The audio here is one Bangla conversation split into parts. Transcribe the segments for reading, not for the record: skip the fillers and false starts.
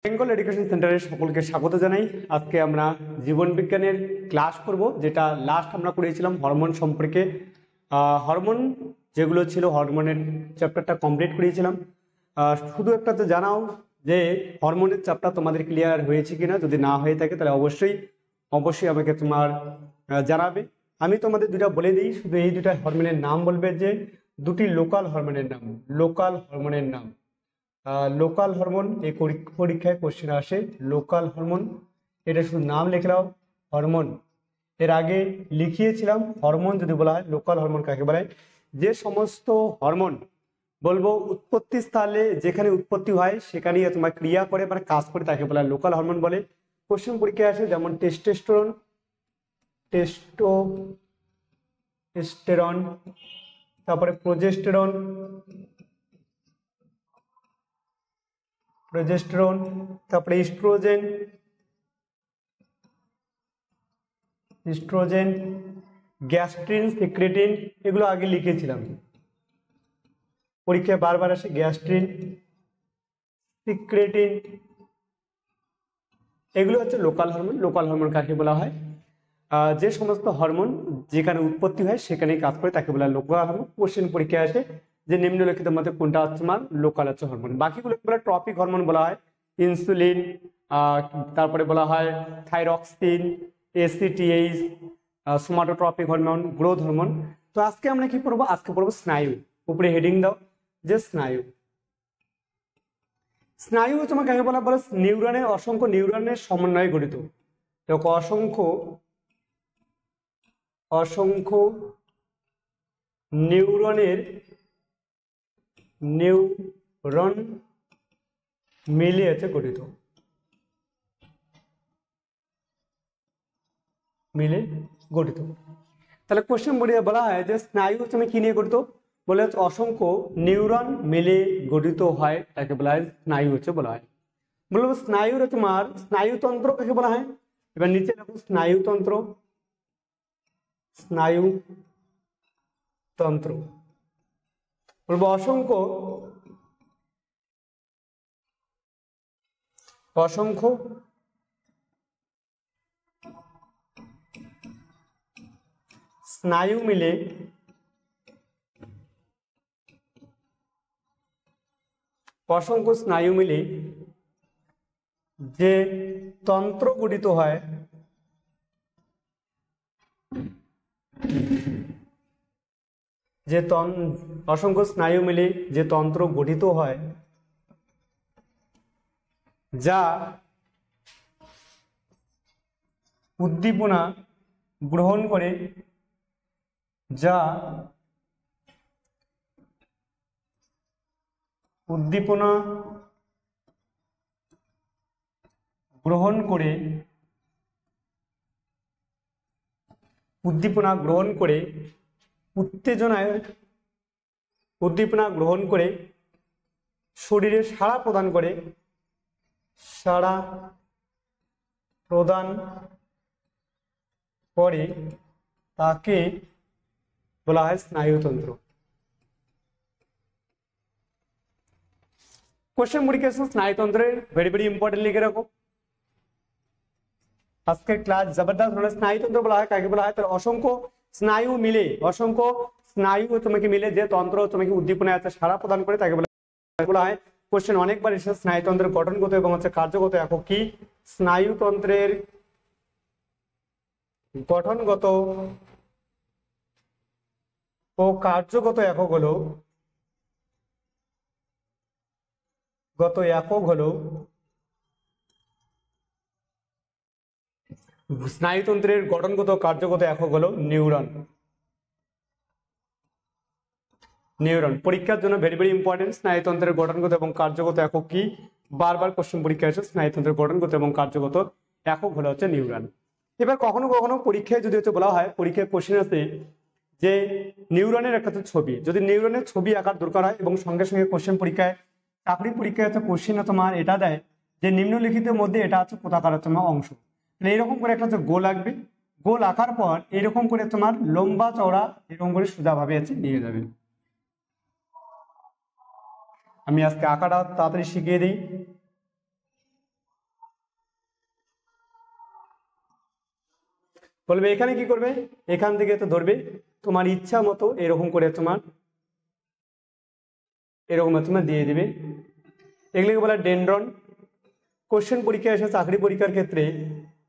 বেঙ্গল এডুকেশন সেন্টারের সকলকে স্বাগত জানাই। আজকে আমরা জীবন বিজ্ঞানের ক্লাস করব, যেটা লাস্ট আমরা করেছিলাম হরমোন সম্পর্কে। হরমোন যেগুলো ছিল, হরমোনের চ্যাপ্টারটা কমপ্লিট করিয়েছিলাম। শুধু একটা তো জানাও যে হরমোনের চ্যাপ্টার তোমাদের ক্লিয়ার হয়েছে কিনা। যদি না হয়ে থাকে তাহলে অবশ্যই আমাকে তোমার জানাবে। আমি তোমাদের দুটা বলে দিই, শুধু এই দুটা হরমোনের নাম বলবে, যে দুটি লোকাল হরমোনের নাম। লোকাল হরমোন এই পরীক্ষায় কোশ্চেন আসে। লোকাল হরমোন, এটা শুধু নাম লিখে নাও, হরমোন। এর আগে লিখিয়েছিলাম হরমোন যদি বলা হয় লোকাল হরমোন কাকে বলে। যে সমস্ত হরমোন বলবো উৎপত্তি স্থলে, যেখানে উৎপত্তি হয় সেখানেই তোমার ক্রিয়া করে মানে কাজ করে, তাকে বলা হয় লোকাল হরমোন বলে। কোশ্চেন পরীক্ষায় আসে যেমন টেস্টোস্টেরন, তারপরে প্রোজেস্টেরন, তারপরে ইস্ট্রোজেন, গ্যাস্ট্রিন, সিক্রেটিন, এগুলো আগে লিখেছিলাম। পরীক্ষায় বারবার আসে গ্যাস্ট্রিন, সিক্রেটিন, এগুলো হচ্ছে লোকাল হরমোন। লোকাল হরমোন কাকে বলা হয়? যে সমস্ত হরমোন যেখানে উৎপত্তি হয় সেখানেই কাজ করে তাকে বলা হয় লোকাল হরমোন। কোশ্চেন পরীক্ষায় আসে যে নিম্নলিখিতের মধ্যে কোনটা হচ্ছে তোমার লোকাল হচ্ছে হরমোন। বাকিগুলো বলা ট্রপিক হরমোন বলা হয়, ইনসুলিন, তারপরে বলা হয় thyroxine, ACTH, somatotropic hormone, growth hormone. তো আজকে আমরা কি পড়বো? আজকে পড়বো স্নায়ু। উপরে হেডিং দাও যে স্নায়ু। স্নায়ু তোমাকে কাকে বলা বলে? নিউরনের, অসংখ্য নিউরনের সমন্বয়ে গঠিত। দেখো, অসংখ্য নিউরন মিলে আছে গঠিত, তাহলে কোশ্চেন বলা হয় যে স্নায়ু তুমি কি নিয়ে গঠিত? বলে অসংখ্য নিউরন মিলে গঠিত হয়, তাকে বলা হয় স্নায়ু হচ্ছে বলা হয়। বলবো স্নায়ুর তোমার স্নায়ুতন্ত্র কাকে বলা হয়? এবার নিচে দেখো স্নায়ুতন্ত্র বলবো অসংখ্য স্নায়ু মিলে যে তন্ত্র গঠিত হয়, অসংখ্য স্নায়ু মিলে যে তন্ত্র গঠিত হয়, যা উদ্দীপনা গ্রহণ করে উত্তেজনায় শরীরে সাড়া প্রদান করে তাকে বলা হয় স্নায়ুতন্ত্র। কোশ্চেন পরীক্ষা স্নায়ুতন্ত্রের ভেরি ইম্পর্টেন্ট লিখে রাখো। আজকের ক্লাস জবরদস্ত হলো। স্নায়ুতন্ত্র বলা হয় কাকে বলা হয়? তাহলে অসংখ্য স্নায়ু তোমাকে মিলে যে তন্ত্র তোমাকে উদ্দীপনায় আছে সাড়া প্রদান করে তাকে বলা হয়। কোশ্চেন অনেকবার এসে স্নায়ুতন্ত্রের গঠনগত এবং হচ্ছে কার্যগত একক কি? স্নায়ুতন্ত্রের গঠনগত ও কার্যগত একক হলো স্নায়ুতন্ত্রের গঠনগত কার্যগত একক হলো নিউরন। পরীক্ষার জন্য ভেরি ইম্পর্টেন্ট। স্নায়ুতন্ত্রের গঠনগত এবং কার্যগত একক কি? বারবার কোশ্চেন পরীক্ষায় এসে স্নায়ুতন্ত্রের গঠনগত এবং কার্যগত একক হলো হচ্ছে নিউরন। এবার কখনো কখনো পরীক্ষায় যদি হচ্ছে বলা হয়, পরীক্ষায় কোশ্চেন আছে যে নিউরনের একটা ছবি, যদি নিউরনের ছবি আঁকার দরকার হয় এবং সঙ্গে সঙ্গে কোশ্চেন পরীক্ষায় চাকরি পরীক্ষায় হচ্ছে কোশ্চেন তোমার এটা দেয় যে নিম্নলিখিতের মধ্যে এটা হচ্ছে পতাকার তোমার অংশ। এইরকম করে একটা হচ্ছে গোল আঁকবে, গোল আঁকার পর এরকম করে তোমার লম্বা চওড়া এরকম করে সোজাভাবে আছে নিয়ে যাবে। আমি আজকে আঁকাটা তাড়াতাড়ি শিখিয়ে দিই। বলবে এখানে কি করবে, এখান থেকে তো ধরবে তোমার ইচ্ছা মতো এরকম করে তোমার এরকম তোমার দিয়ে দিবে। এগুলিকে বলা ডেনড্রন। কোশ্চেন পরীক্ষায় এসে চাকরি পরীক্ষার ক্ষেত্রে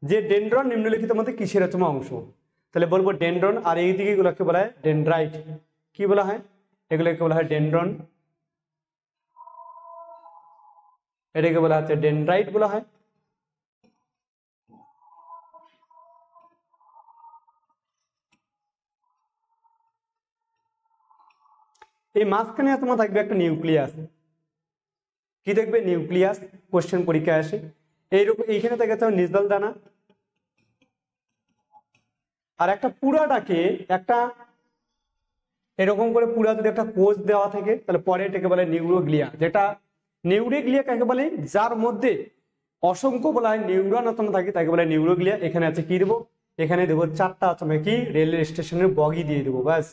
যে ডেনড্রন নিম্নলিখিত মধ্যে কিসের অংশ, তাহলে বলবো ডেনড্রন। আর এই দিকে এগুলোকে বলা হয় ডেনড্রাইট। কি বলা হয়, এগুলোকে বলা হয় ডেনড্রন, এটাকে বলা হচ্ছে ডেনড্রাইট বলা হয়। এই মাঝখানে তোমার থাকবে একটা নিউক্লিয়াস। কি দেখবে, নিউক্লিয়াস। কোশ্চেন পরীক্ষায় আসে এইরকম, এইখানে থাকে তোমার নিজদাল দানা। আর একটা পুরাটাকে একটা এরকম করে পুরা যদি একটা কোষ দেওয়া থাকে তাহলে পরে এটাকে বলে নিউরোগ্লিয়া। যেটা নিউরোগ্লিয়া কাকে বলে, যার মধ্যে অসংখ্য বলা হয় নিউরন থাকে তাকে বলে নিউরোগ্লিয়া। এখানে আছে কি দেবো, এখানে দেবো 4টা কি রেলওয়ে স্টেশনের বগি দিয়ে দেবো, ব্যাস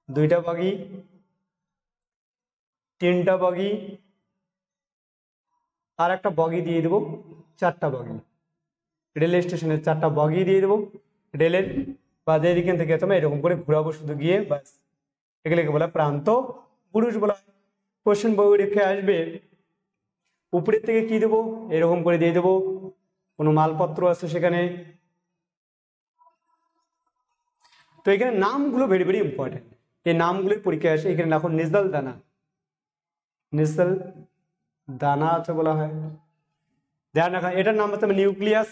2টা বগি, 3টা বগি, আর একটা বগি দিয়ে দেবো, 4টা বগি। রেলওয়ে স্টেশনের 4টা বগি দিয়ে দেবো রেলের, বা যেদিকে থেকে তোমার এরকম করে ঘুরাবো শুধু গিয়ে, ব্যাস এগুলোকে বলা প্রান্ত পুরুষ বলা। কোশ্চেন বই রেখে আসবে উপরের থেকে কি দেবো, এরকম করে দিয়ে দেবো কোনো মালপত্র আছে সেখানে। তো এখানে নামগুলো ভেরি ভেরি ইম্পর্টেন্ট, এই নামগুলোই পরীক্ষায় আসে। এখানে দেখো নিজদাল দানা, নিজদাল দানা আছে বলা হয়, ধ্যান রাখা। এটার নাম হচ্ছে নিউক্লিয়াস।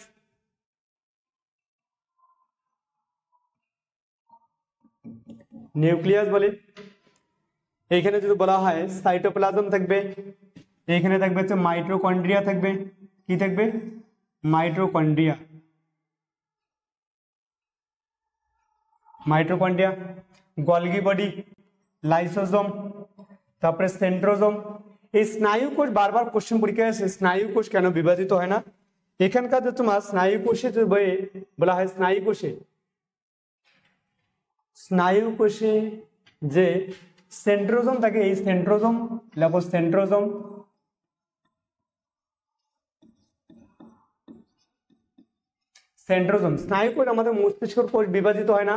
নিউক্লিয়াস বলে। এইখানে যদি বলা হয় সাইটোপ্লাজম থাকবে, এইখানে থাকবে হচ্ছে মাইটোকন্ড্রিয়া থাকবে। কি থাকবে, mitochondria, mitochondria, Golgi body, lysosome, তারপরে সেন্ট্রোজোম। এই স্নায়ু কোষ বারবার কোশ্চেন পরীক্ষায় আসে, স্নায়ু কোষ কেন বিভাজিত হয় না। এখানকার যে তোমার স্নায়ু কোষে যে বলা হয় স্নায়ু কোষে, স্নায়ু কোষে যে সেন্ট্রোজোম থাকে, এই সেন্ট্রোজোম লেখো সেন্ট্রোজোম। সেন্ট্রোজোম স্নায়ু কোষ আমাদের মস্তিষ্কের কোষ বিভাজিত হয় না।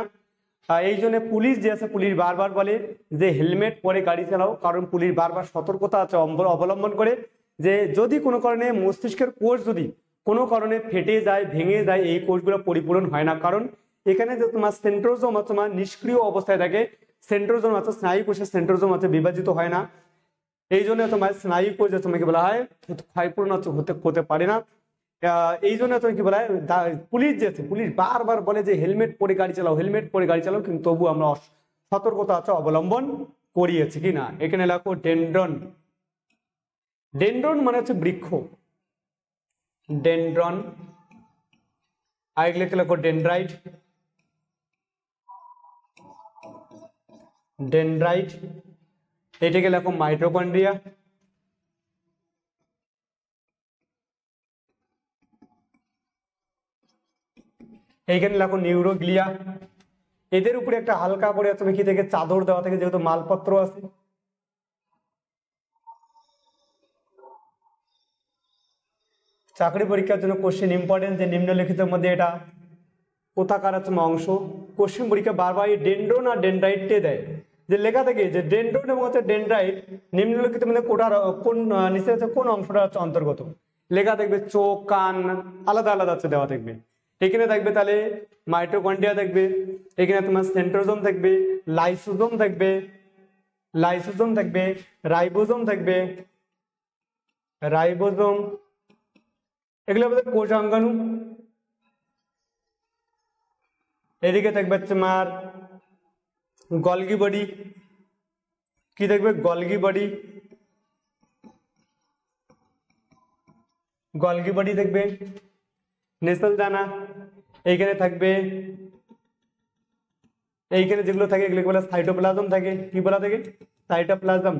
এই জন্য পুলিশ যে আছে, পুলিশ বারবার বলে যে হেলমেট পরে গাড়ি চালাও, কারণ পুলিশ বারবার সতর্কতা আছে অবলম্বন করে যে যদি কোনো কারণে মস্তিষ্কের কোষ যদি কোনো কারণে ফেটে যায়, ভেঙে যায়, এই কোষগুলো পরিপূরণ হয় না, কারণ এখানে যে তোমার সেন্ট্রোজোম আছে তোমার নিষ্ক্রিয় অবস্থায় থাকে। সেন্ট্রোজোম আছে, স্নায়ু কোষের সেন্ট্রোজোম আছে, বিভাজিত হয় না। এই জন্য তোমার স্নায়ু কোষ যে তোমাকে বলা হয় ক্ষয়পূর্ণ হতে পারে না। এই জন্য তুমি কি বলা হয়, পুলিশ যে আছে, পুলিশ বারবার বলে যে হেলমেট পরে গাড়ি চালাও, হেলমেট পরে গাড়ি চালাও, কিন্তু তবু আমরা সতর্কতা আছে অবলম্বন করিয়েছি কিনা। এখানে লেখো ডেনড্রন। ডেনড্রন মানে হচ্ছে বৃক্ষ, ডেনড্রন। আরেকটা লেখো ডেনড্রাইট, ডেনড্রাইট। এটাকে লেখো মাইটোকন্ড্রিয়া। এইখানে লেখো নিউরোগ্লিয়া। এদের উপরে একটা হালকা করে তুমি কি থেকে চাদর দেওয়া থাকে, যেহেতু মালপত্র আছে। চাকরি পরীক্ষার জন্য কোশ্চেন ইম্পর্টেন্ট যে নিম্নলিখিতের মধ্যে এটা কোথাকার অংশ। কোশ্চেন পরীক্ষা বারবার ডেনড্রন আর ডেনড্রাইটে দেয়, যে লেখা থাকে যে ডেনড্রন এবং হচ্ছে ডেনড্রাইট নিম্নলিখিত মধ্যে কোটার কোন নিচে হচ্ছে কোন অংশটা হচ্ছে অন্তর্গত। লেখা দেখবে চোখ কান আলাদা আলাদা হচ্ছে দেওয়া থাকবে। এখানে থাকবে তাহলে মাইটোকন্ড্রিয়া থাকবে, এখানে তোমার সেন্ট্রোজোম থাকবে, লাইসোজোম থাকবে, লাইসোজোম থাকবে, রাইবোজোম থাকবে, রাইবোজোম। এগুলো আমাদের কোষাঙ্গাণু। এদিকে থাকবে তোমার গলগি বডি। কি দেখবে, গলগি বডি, গলগি বডি দেখবে, নেসেল দানা। এইখানে থাকবে, এইখানে যেগুলো থাকে এগুলোকে বলে সাইটোপ্লাজম থাকে। কি বলা থাকে, সাইটোপ্লাজম,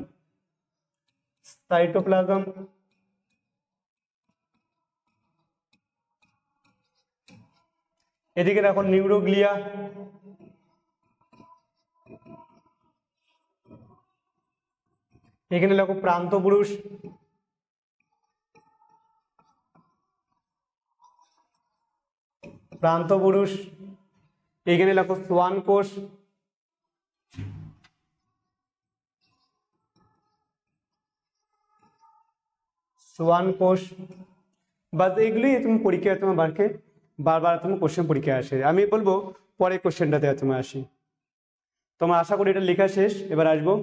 সাইটোপ্লাজম। এদিকে দেখো নিউরোগ্লিয়া। এখানে দেখো প্রান্ত পুরুষ। প্রান্তপুরুষ, এখানে লেখো সোয়ান কোষ, সোয়ান কোষ, বাস এগুলোই তুমি পরীক্ষায় তোমার বারবার তুমি কোশ্চেন পরীক্ষায় আসে। আমি বলবো পরে কোশ্চেনটাতে তুমি আসি। তোমার আশা করি এটা লেখা শেষ, এবার আসবো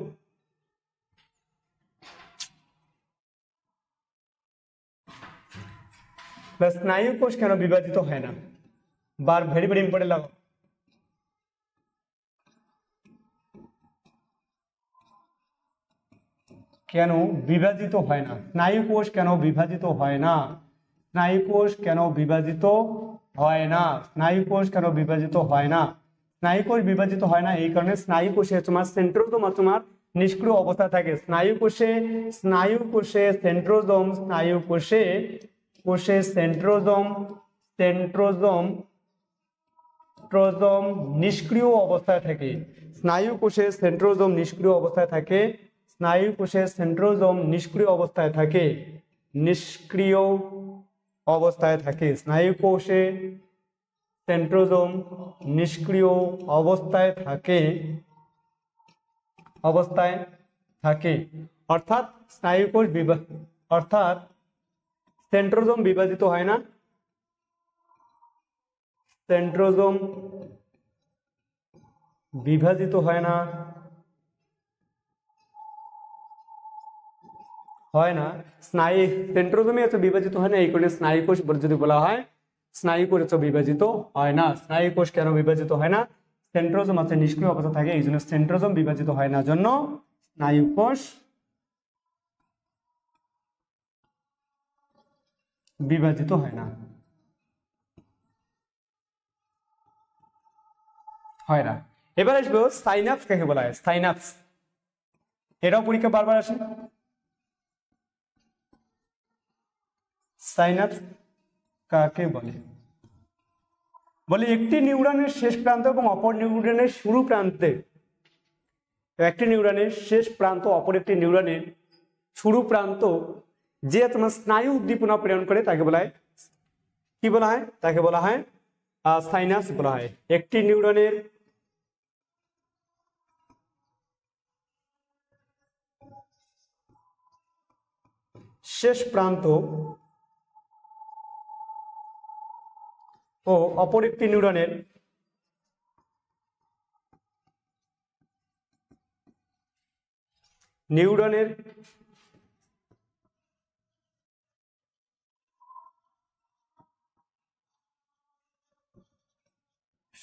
স্নায়ু কোষ কেন বিভাজিত হয় না, ভেরি ভেরি ইম্পর্টেন্ট লাগো। কেন বিভাজিত হয় না, স্নায়ু কোষ কেন বিভাজিত হয় না, স্নায়ু কোষ কেন বিভাজিত হয় না, স্নায়ু কোষ কেন বিভাজিত হয় না, স্নায়ু কোষ বিভাজিত হয় না এই কারণে স্নায়ু কোষে তোমার সেন্ট্রোজোম তোমার নিষ্ক্রিয় অবস্থা থাকে। স্নায়ু কোষে সেন্ট্রোজোম, স্নায়ু কোষে সেন্ট্রোজোম সেন্ট্রোজোম নিষ্ক্রিয় অবস্থায় থাকে। স্নায়ু কোষে সেন্ট্রোজোম নিষ্ক্রিয় অবস্থায় থাকে, স্নায়ু কোষে সেন্ট্রোজোম নিষ্ক্রিয় অবস্থায় থাকে, নিষ্ক্রিয় অবস্থায় থাকে, স্নায়ু কোষে সেন্ট্রোজোম নিষ্ক্রিয় অবস্থায় থাকে, অর্থাৎ স্নায়ু কোষ অর্থাৎ সেন্ট্রোজোম বিভাজিত হয় না, সেন্ট্রোজোম বিভাজিত হয় না, স্নায়ু সেন্ট্রোজোমই বিভাজিত হয় না এই কারণে স্নায়ু কোষ যদি বলা হয় স্নায়ু কোষ বিভাজিত হয় না। স্নায়ু কোষ কেন বিভাজিত হয় না, সেন্ট্রোজোম নিষ্ক্রিয় অবস্থা থাকে এই জন্য সেন্ট্রোজোম বিভাজিত হয় না, জন্য স্নায়ু কোষ বিভাজিত হয় না। এবার আসবো সাইনাপস কাকে বলা হয়, সাইনাপস এটাও পরীক্ষা বারবার আসে। সাইনাপস কাকে বলে, একটি নিউরনের শেষ প্রান্ত এবং অপর নিউরনের শুরু প্রান্তে, একটি নিউরনের শেষ প্রান্ত অপর একটি নিউরনের শুরু প্রান্ত যে তোমার স্নায়ু উদ্দীপনা প্রেরণ করে তাকে বলা হয়, কি বলা হয়, তাকে বলা হয় সাইনাপস বলা হয়। একটি নিউরনের শেষ প্রান্ত ও অপর একটি নিউরনের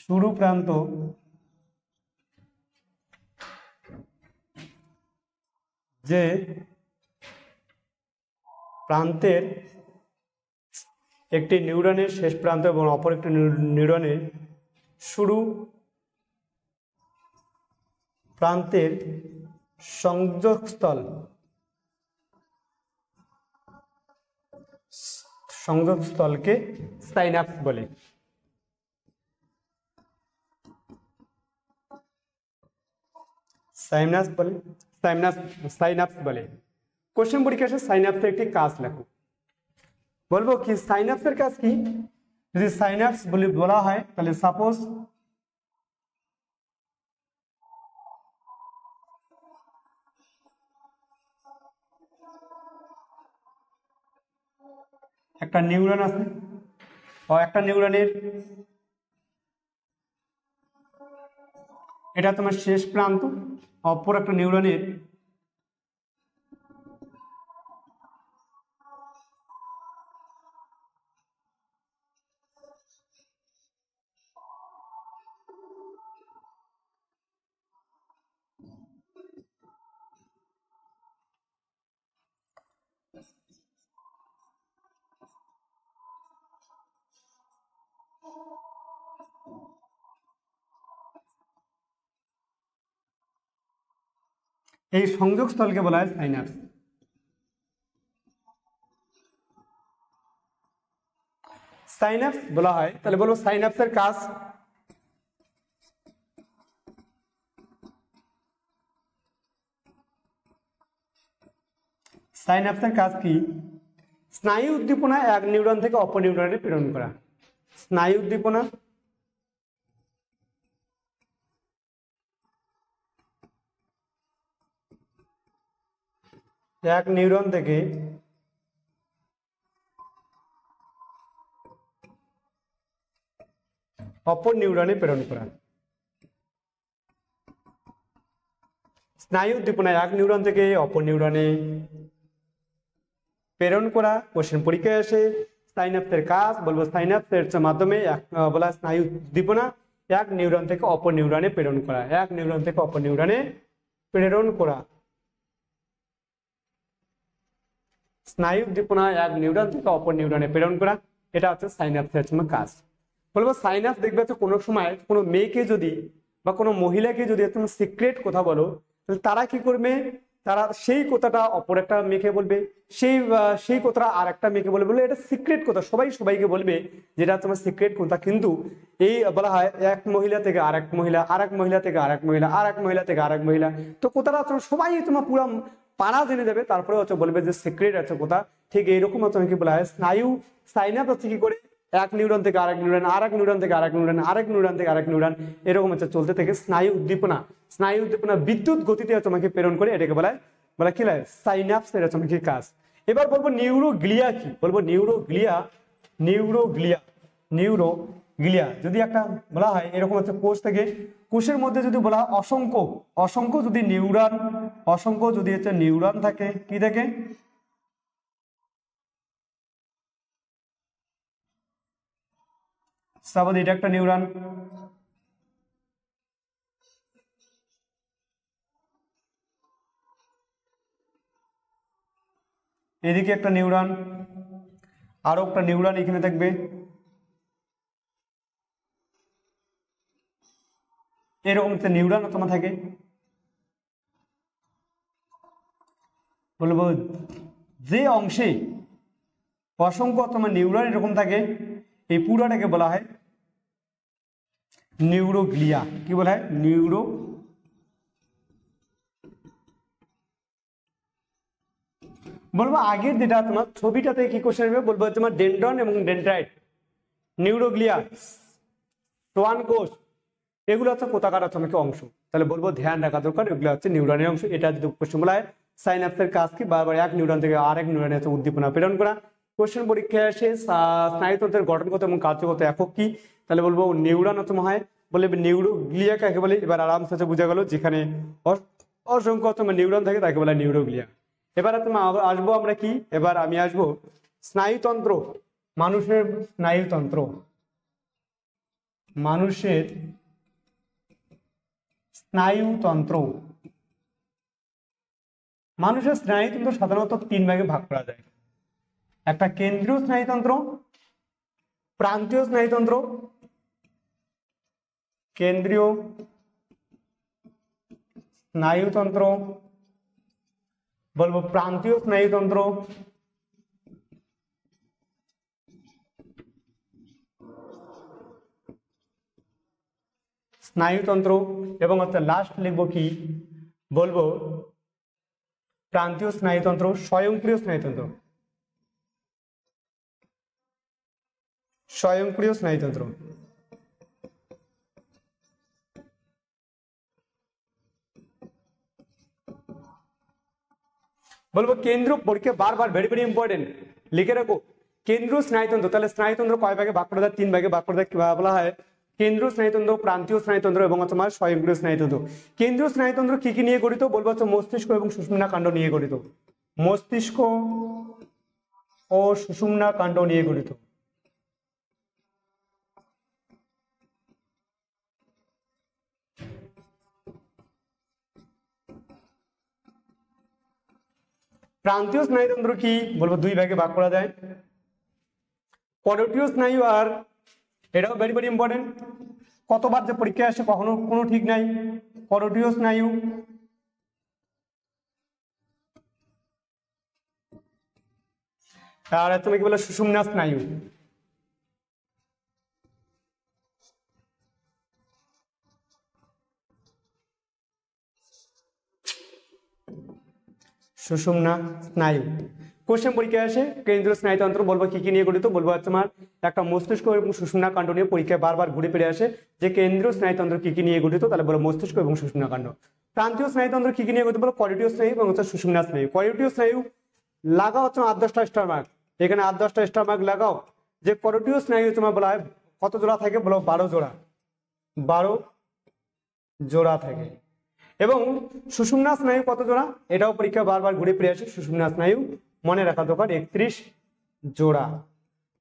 শুরু প্রান্ত যে প্রান্তের একটি নিউরনের শেষ প্রান্ত এবং অপর একটি নিউরনের শুরু প্রান্তের সংযোগস্থলকে সাইনাপস বলে। সাইনাপস বলে। কোশ্চেন পরীক্ষা আসে সাইনাপসের একটি কাজ লেখো। বলবো কি সাইনাপসের কাজ কি, যদি সাইনাপস বলা হয় তাহলে সাপোজ একটা নিউরন আছে ও একটা নিউরনের এটা তোমার শেষ প্রান্ত, অপর একটা নিউরনের এই সংযোগস্থলকে বলা হয় সাইনাপস। সাইনাপস বলা হয় তাহলে বলবো সাইনাপসের কাজ, সাইনাপসের কাজ কি, স্নায়ু উদ্দীপনা এক নিউরন থেকে অপর নিউরনে প্রেরণ করা। স্নায়ু উদ্দীপনা, এক নিউরন থেকে অপর নিউরনে প্রেরণ করা। স্নায়ু উদ্দীপনা এক নিউরন থেকে অপর নিউরনে প্রেরণ করা। কোশ্চেন পরীক্ষায় আসে সাইন্যাপসের কাজ, বলবো সাইন্যাপসের মাধ্যমে বলা স্নায়ু উদ্দীপনা এক নিউরন থেকে অপর নিউরনে প্রেরণ করা, এক নিউরন থেকে অপর নিউরনে প্রেরণ করা। স্নায়ু উদ্দীপনা এক নিউরন থেকে অপর নিউরনে প্রেরণ করা, এটা হচ্ছে সাইন্যাপসের কাজ। বলবো সাইন্যাপস দেখবে হচ্ছে কোনো সময় কোনো মেয়েকে যদি বা কোনো মহিলাকে যদি তুমি সিক্রেট কথা বলো, তাহলে তারা কি করবে, তারা সেই কথাটা অপর একটা মেয়েকে বলবে, সেই কথাটা আর একটা মেয়েকে বলবে, বলে এটা সিক্রেট কথা, সবাই সবাইকে বলবে যেটা তোমার সিক্রেট কথা। কিন্তু এই বলা হয় এক মহিলা থেকে আরেক মহিলা, আরেক মহিলা থেকে আরেক মহিলা, আরেক মহিলা থেকে আরেক মহিলা, তো কথাটা সবাই তোমার পুরো পাড়া জেনে যাবে, তারপরে হচ্ছে বলবে যে সিক্রেট আছে কথা। ঠিক এইরকম হচ্ছে কি বলা হয় সাইন্যাপস হচ্ছে কি করে এক নিউরন থেকে আরেক নিউরন, আরেক নিউরন থেকে আরেক নিউরন, আরেক নিউরন থেকে আরেক নিউরন, এরকম হচ্ছে চলতে থেকে স্নায়ু উদ্দীপনা। স্নায়ু উদ্দীপনা বিদ্যুৎ গতিতে তোমাকে প্রেরণ করে, এটাকে বলা কি হয় সাইন্যাপস, এটা তোমাকে কাজ। এবার বলবো নিউরোগ্লিয়া কি, বলবো নিউরোগ্লিয়া, নিউরোগ্লিয়া যদি একটা বলা হয় এরকম হচ্ছে কোষ থেকে, কোষের মধ্যে যদি বলা হয় অসংখ্য যদি নিউরন, অসংখ্য যদি হচ্ছে নিউরন থাকে, কি থাকে সাপোজ এটা একটা নিউরন, এদিকে একটা নিউরন, আরো একটা নিউরন এখানে থাকবে, এরকম একটা নিউরন তোমার থাকে। বলবো যে অংশে অসংখ্য তোমার নিউরন এরকম থাকে, এই পুরোটাকে বলা হয় নিউরোগ্লিয়া। কি বলা হয় নিউরো, বলবো আগের যেটা তোমার ছবিটাতে কি কোশ্চেন আসবে, বলবো তোমার ডেনড্রন এবং ডেনড্রাইট, নিউরোগ্লিয়া, সোয়ান কোষ, এগুলো হচ্ছে কোথাকার তোমাকে অংশ। তাহলে বলবো ধ্যান রাখা দরকার, এগুলো হচ্ছে নিউরনের অংশ। এটা যদি কোশ্চেন বলা হয় সাইন্যাপসের কাজ কি, বারবার এক নিউরন থেকে আরেক নিউরনে উদ্দীপনা প্রেরণ করা। কোশ্চেন পরীক্ষায় আসে স্নায়ুতন্ত্রের গঠনগত এবং কার্যগত একক কি, তাহলে বলবো নিউরন হয়, বলে নিউরোগ্লিয়া কাকে বলে। এবার আরামসে বোঝা গেল, যেখানে অসংখ্য তোমার নিউরন থাকে তাকে বলে নিউরোগ্লিয়া। এবার আসবো আমরা কি, এবার আমি আসবো স্নায়ুতন্ত্র, মানুষের স্নায়ুতন্ত্র, মানুষের স্নায়ুতন্ত্র। মানুষের স্নায়ুতন্ত্র সাধারণত তিন ভাগে ভাগ করা যায়। একটা কেন্দ্রীয় স্নায়ুতন্ত্র, প্রান্তীয় স্নায়ুতন্ত্র, কেন্দ্রীয় স্নায়ুতন্ত্র, বলবো প্রান্তীয় স্নায়ুতন্ত্র, স্নায়ুতন্ত্র, এবং হচ্ছে লাস্ট লিখবো কি, বলবো প্রান্তীয় স্নায়ুতন্ত্র, স্বয়ংক্রিয় স্নায়ুতন্ত্র, স্বয়ংক্রিয় স্নায়ুতন্ত্র। বলবো কেন্দ্র, পরীক্ষা বারবার ভেরি ভেরি ইম্পর্টেন্ট, লিখে রাখো কেন্দ্রীয় স্নায়ুতন্ত্র। তাহলে স্নায়ুতন্ত্র কয় ভাগে ভাগ করা যায়, তিন ভাগে ভাগ করা যায়। বলা হয় কেন্দ্রীয় স্নায়ুতন্ত্র, প্রান্তীয় স্নায়ুতন্ত্র এবং তোমার স্বয়ংক্রিয় স্নায়ুতন্ত্র। কেন্দ্রীয় স্নায়ুতন্ত্র কি কি নিয়ে গঠিত, বলবো হচ্ছে মস্তিষ্ক এবং সুষুম্না কাণ্ড নিয়ে গঠিত, মস্তিষ্ক ও সুষুম্না কাণ্ড নিয়ে গঠিত। প্রান্তীয় স্নায়ুতন্ত্র কি, বলবো দুই ভাগে ভাগ করা যায়, করোটীয় স্নায়ু আর, এটাও ভেরি ভেরি ইম্পর্টেন্ট, কতবার যে পরীক্ষায় আসে কখনো কোনো ঠিক নাই। করোটীয় স্নায়ু আর তুমি কি বলে সুষুম্না স্নায়ু। সুষুম্না স্নায়ু, কোশ্চেন পরীক্ষায় আসে কেন্দ্রীয় স্নায়ুতন্ত্র বলবো কি কি নিয়ে গঠিত, বলবো তোমার একটা মস্তিষ্ক এবং সুষুম্না কাণ্ড নিয়ে পরীক্ষায় বারবার ঘুরে ফিরে আসে যে কেন্দ্রীয় স্নায়ুতন্ত্র কি কি নিয়ে গঠিত, তাহলে বলো মস্তিষ্ক এবং সুষুম্না কাণ্ড। প্রান্তীয় স্নায়ুতন্ত্র কি কি নিয়ে গঠিত, বলো কর্ডিটীয় স্নায়ু এবং হচ্ছে সুষুম্না স্নায়ু। কর্ডিটীয় স্নায়ু লাগাও হচ্ছে 8-10টা স্টার মার্ক, এখানে 8-10টা স্টার মার্ক লাগাও যে কর্ডিটীয় স্নায়ু তোমার বলা হয় কত জোড়া থাকে, বলো 12 জোড়া, 12 জোড়া থাকে। এবং সুষুম্না স্নায়ু কত জোড়া, এটাও পরীক্ষা বারবার ঘুরে ফিরে আসে, সুষুম্না স্নায়ু মনে রাখা দরকার 31 জোড়া।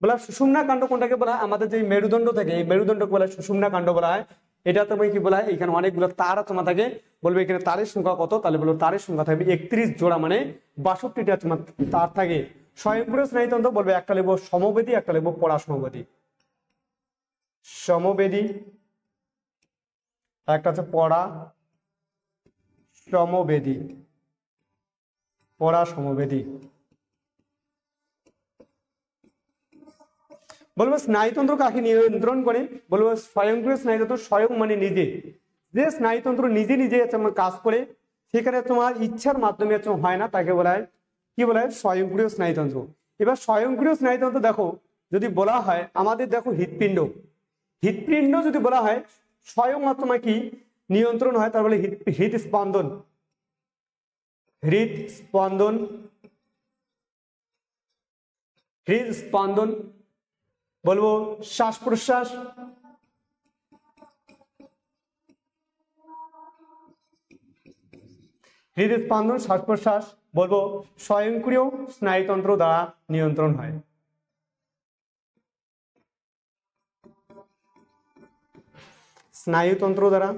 বলা সুষুম্না কাণ্ড কোনটাকে বলা হয়, আমাদের যে মেরুদণ্ড থাকে এই মেরুদণ্ডকে বলা হয় সুষুম্না কাণ্ড বলা হয়। এটা তোমাকে কি বলা হয়, এখানে অনেকগুলো তার তোমার থাকে, বলবে এখানে তারের সংখ্যা কত, তাহলে বলবো তারের সংখ্যা থাকবে 31 জোড়া, মানে 62টা তোমার তার থাকে। স্বয়ংক্রিয় স্নায়ুতন্ত্র বলবে একটা লিখবো সমবেদী, একটা লিখবো পরাসমবেদী। সমবেদী একটা হচ্ছে পরা সমবেদী, পরা সমবেদী। বলবো স্নায়ুতন্ত্র কাকে নিয়ন্ত্রণ করে, বলবো স্বয়ংক্রিয় স্নায়ুতন্ত্র, স্বয়ং মানে নিজে, যে স্নায়ুতন্ত্র নিজে নিজে কাজ করে সেখানে তোমার ইচ্ছার মাধ্যমে হয় না, তাকে বলা হয় কি বলা হয়, স্বয়ংক্রিয় স্নায়ুতন্ত্র। এবার স্বয়ংক্রিয় স্নায়ুতন্ত্র দেখো যদি বলা হয় আমাদের দেখো হৃৎপিণ্ড, হৃৎপিণ্ড যদি বলা হয় স্বয়ং তোমার কি নিয়ন্ত্রণ হয়, তার বলে হৃদস্পন্দন, হৃদস্পন্দন, হৃদস্পন্দন। বলবো শ্বাস প্রশ্বাস, হৃদস্পন্দন শ্বাস প্রশ্বাস বলবো স্বয়ংক্রিয় স্নায়ুতন্ত্র দ্বারা নিয়ন্ত্রণ হয়। স্নায়ুতন্ত্র দ্বারা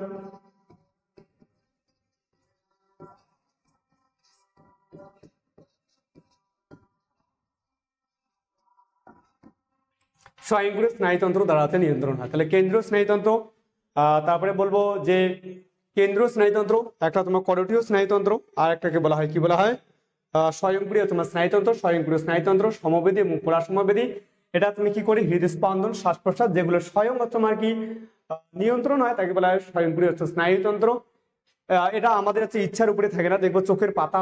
স্বয়ংক্রিয় স্নায়ুতন্ত্র দ্বারা নিয়ন্ত্রণ হয়। তাহলে কেন্দ্রীয় স্নায়ুতন্ত্র, তারপরে বলবো যে কেন্দ্রীয় স্নায়ুতন্ত্র একটা তোমার করোটীয় স্নায়ুতন্ত্র, আর একটাকে বলা হয় কি বলা হয় স্বয়ংক্রিয় তোমার স্নায়ুতন্ত্র। স্বয়ংক্রিয় স্নায়ুতন্ত্র সমবেদী এবং পরাসমবেদী, এটা তুমি কি করে হৃদস্পন্দন শ্বাস প্রশ্বাস যেগুলো স্বয়ং তোমার কি নিয়ন্ত্রণ হয় তাকে বলা হয় স্বয়ংক্রিয় স্নায়ুতন্ত্র। এটা আমাদের হচ্ছে ইচ্ছার উপরে থাকে না, দেখবো চোখের পাতা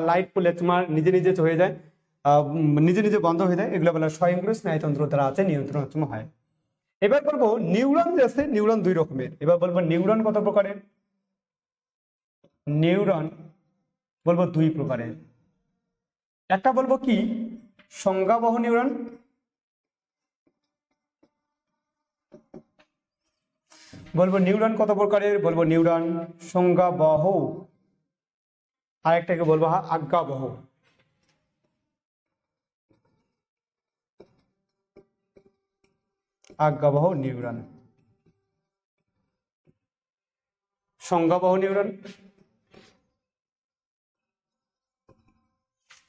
লাইট পড়লে তোমার নিজে নিজে হয়ে যায়, নিজে নিজে বন্ধ হয়ে যায়, এগুলো বলা স্বয়ংক্রিয় স্নায়ুতন্ত্র দ্বারা আছে নিয়ন্ত্রণ হয়। এবার বলবো নিউরন যে আছে, নিউরন দুই রকমের। এবার বলবো নিউরন কত প্রকারের, নিউরন বলবো দুই প্রকারের। একটা বলবো কি সংজ্ঞাবহ নিউরন, বলবো নিউরন কত প্রকারের, বলবো নিউরন সংজ্ঞাবহ, আরেকটাকে বলবো আজ্ঞাবহ। আজ্ঞাবহ নিউরন, সংজ্ঞাবহ নিউরন।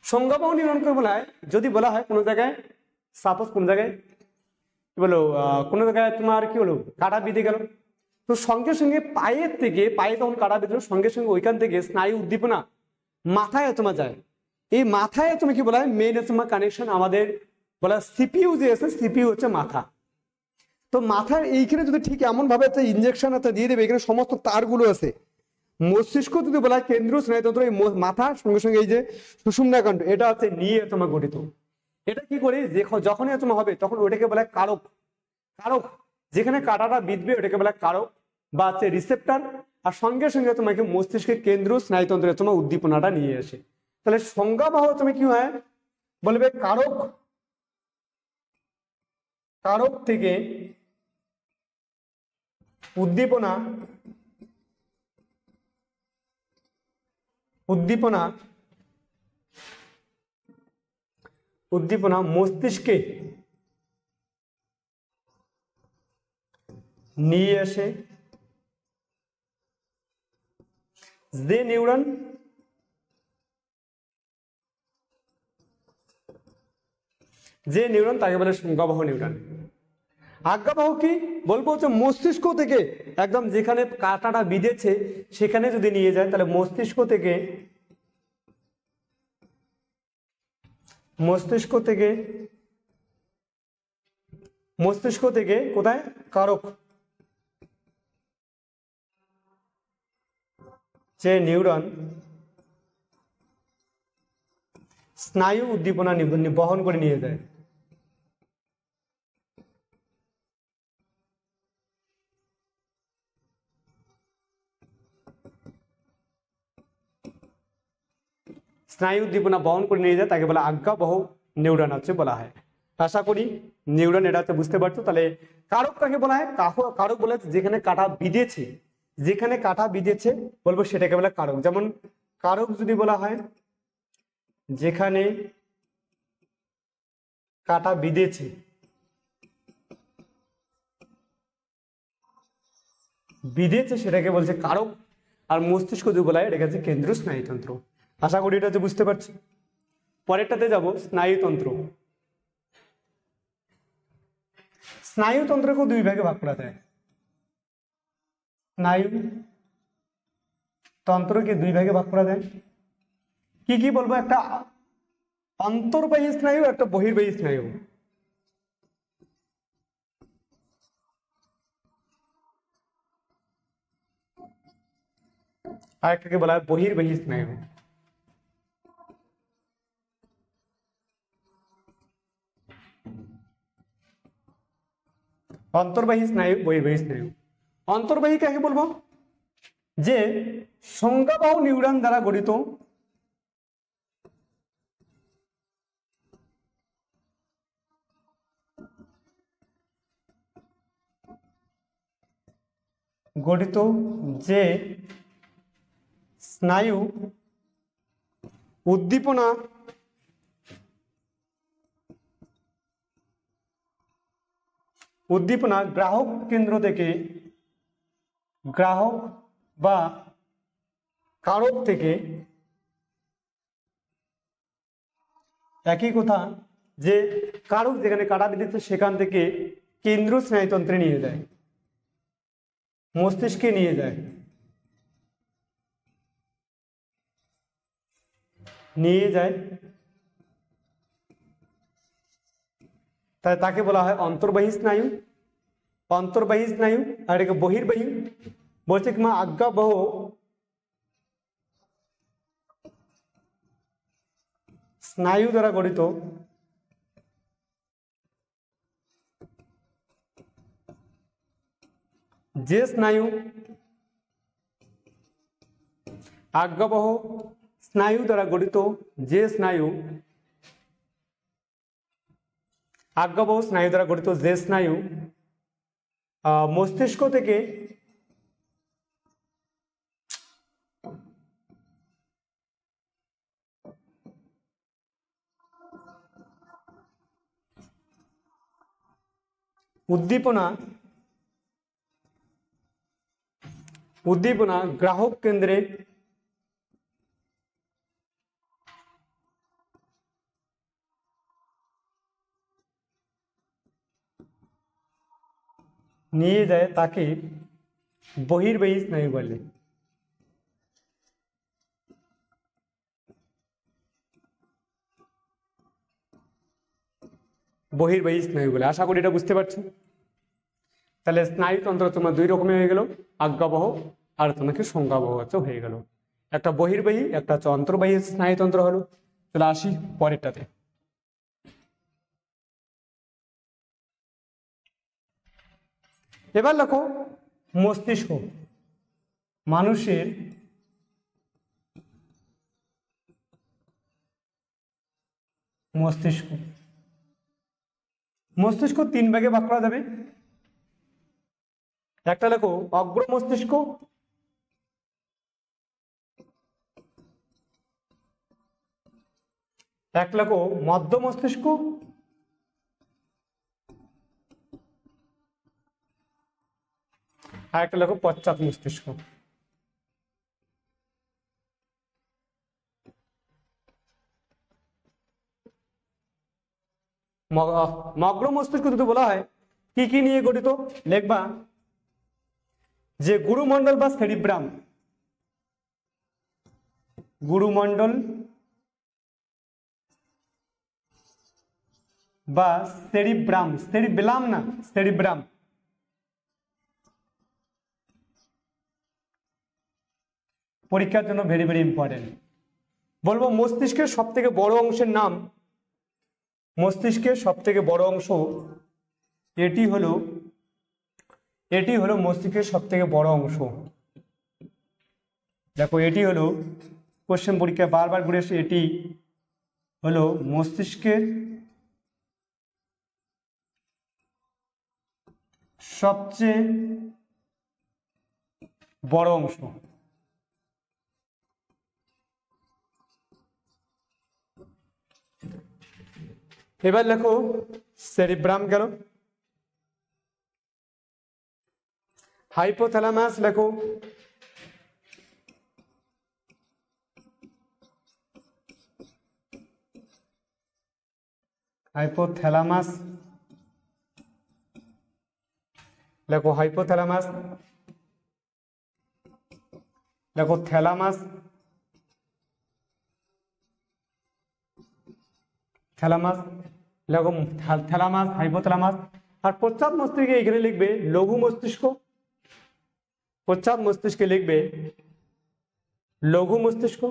সংজ্ঞাবহ নিউরনকে বলা হয় যদি বলা হয় কোনো জায়গায়, সাপোজ কোনো জায়গায় কি বলো কোনো জায়গায় তোমার কি হলো কাটা বিঁধে গেল, তো সঙ্গে সঙ্গে পায়ের থেকে, পায়ে তখন কাটা বিঁধলো সঙ্গে সঙ্গে ওইখান থেকে স্নায়ু উদ্দীপনা মাথায় তোমার যায়। এই মাথায় তুমি কি বলা হয় মেইন তোমার কানেকশন আমাদের বলা সিপিইউ যে আছে, সিপিইউ হচ্ছে মাথা। তো মাথার এইখানে যদি ঠিক এমন ভাবে একটা ইনজেকশন একটা দিয়ে দেবে, এখানে সমস্ত তারগুলো আছে। মস্তিষ্ক যদি বলা হয় কেন্দ্রীয় স্নায়ুতন্ত্র, এই মাথার সঙ্গে সঙ্গে এই যে সুষুম্না কাণ্ড এটা হচ্ছে নিয়ে তোমার গঠিত। এটা কি করে যখনই তোমার হবে তখন ওটাকে বলা হয় কারক, কারক যেখানে কাঁটাটা বিঁধবে ওটাকে বলা হয় কারক বা হচ্ছে রিসেপ্টার, আর সঙ্গে সঙ্গে তোমাকে মস্তিষ্কের কেন্দ্রীয় স্নায়ুতন্ত্রের তোমার উদ্দীপনাটা নিয়ে আসে। তাহলে সংজ্ঞাবহ তুমি কি হয় বলবে কারক, কারক থেকে উদ্দীপনা, উদ্দীপনা, উদ্দীপনা মস্তিষ্কে নিয়ে আসে যে নিউরন, যে নিউরন তাকে বলে সংজ্ঞাবহ নিউরন। আজ্ঞাবহ কি বলবো হচ্ছে মস্তিষ্ক থেকে একদম যেখানে কাঁটাটা বিঁধেছে সেখানে যদি নিয়ে যায় তাহলে মস্তিষ্ক থেকে, মস্তিষ্ক থেকে, মস্তিষ্ক থেকে কোথায় কারক, যে নিউরন স্নায়ু উদ্দীপনা বহন করে নিয়ে যায়। স্নায়ু উদ্দীপনা বহন করে নিয়ে যায় তাকে বলে আজ্ঞাবহ নিউরন হচ্ছে বলা হয়। আশা করি নিউরন এটা হচ্ছে বুঝতে পারছো। তাহলে কারক কাকে বলা হয়? কারক বলে যেখানে কাটা বিঁধেছে, যেখানে কাটা বিঁধেছে বলবো সেটাকে বলে কারক। যেমন কারক যদি বলা হয় যেখানে কাটা বিঁধেছে, বিঁধেছে সেটাকে বলছে কারক। আর মস্তিষ্ক যদি বলা হয় এটাকে হচ্ছে কেন্দ্রীয় স্নায়ুতন্ত্র। আশা করি এটা হচ্ছে বুঝতে পারছি। পরেরটাতে যাব স্নায়ুতন্ত্র। স্নায়ুতন্ত্রকে দুই ভাগে ভাগ করা যায়। স্নায়ু তন্ত্রকে দুই ভাগে ভাগ করা যায়। কি কি বলবো? একটা অন্তর্বাহী স্নায়ু, একটা বহির্বাহী স্নায়ু। আর একটাকে বলা হয় বহির্বাহী স্নায়ু। অন্তর্বাহী স্নায়ু, বহির্বাহী স্নায়ু। অন্তর্বাহী কাকে বলবো? যে সংজ্ঞাবাহু নিউরন দ্বারা গঠিত যে স্নায়ু উদ্দীপনা গ্রাহক কেন্দ্র থেকে, গ্রাহক বা কারক থেকে, একই কথা, যে কারক যেখানে কাটা বিঁধেছে সেখান থেকে কেন্দ্রীয় স্নায়ুতন্ত্রে নিয়ে যায়, মস্তিষ্কে নিয়ে যায়, তাই তাকে বলা হয় অন্তর্বাহী স্নায়ু। অন্তর্বাহী স্নায়ু। আর এটাকে বহির্বাহী বলছে কি মা? আজ্ঞাবহ স্নায়ু দ্বারা গঠিত যে স্নায়ু, আজ্ঞাবহ স্নায়ু দ্বারা গঠিত যে স্নায়ু, আজ্ঞাবহ স্নায়ু দ্বারা গঠিত যে স্নায়ু মস্তিষ্ক থেকে উদ্দীপনা গ্রাহক কেন্দ্রে নিয়ে যায় তাকে বহির্বাহী স্নায়ু বলে। বহির্বাহী স্নায়ু বলে। আশা করি এটা বুঝতে পারছো। তাহলে স্নায়ুতন্ত্র তোমার দুই রকমের হয়ে গেল, আজ্ঞাবহ আর তোমাকে সংজ্ঞাবহ হচ্ছে হয়ে গেল। একটা বহির্বাহী, একটা হচ্ছে অন্তর্বাহী স্নায়ুতন্ত্র হলো। তাহলে আসি পরেরটাতে। এবার দেখো মস্তিষ্ক। মানুষের মস্তিষ্ক, মস্তিষ্ক তিন ভাগে ভাগ করা যাবে। একটা লেখো অগ্র মস্তিষ্ক, এক লেখো মধ্য মস্তিষ্ক, আর একটা লেখো পশ্চাৎ মস্তিষ্ক। মগ্র মস্তিষ্ক যদি বলা হয় কি কি নিয়ে গঠিত, লিখবা যে গুরুমণ্ডল বা সেরিব্রাম, গুরুমণ্ডল বা সেরিব্রাম, সেরিব্রাম না সেরিব্রাম, পরীক্ষার জন্য ভেরি ভেরি ইম্পর্টেন্ট। বলবো মস্তিষ্কের সব থেকে বড় অংশের নাম, মস্তিষ্কের সব থেকে বড় অংশ এটি হলো মস্তিষ্কের সব থেকে বড় অংশ। দেখো এটি হলো কোশ্চেন পরীক্ষায় বারবার ঘুরে আসে, এটি হলো মস্তিষ্কের সবচেয়ে বড় অংশ। এবার লেখো সেরিব্রাম গেল, হাইপোথ্যালামাস লেখো, হাইপোথ্যালামাস লেখো, হাইপোথ্যালামাস লেখো, থ্যালামাস, থ্যালামাস লেখো, থ্যালামাস, হাইপোথ্যালামাস। আর পশ্চাৎ মস্তিষ্কে এখানে লিখবে লঘু মস্তিষ্ক, পশ্চাৎ মস্তিষ্কে লিখবে লঘু মস্তিষ্ক।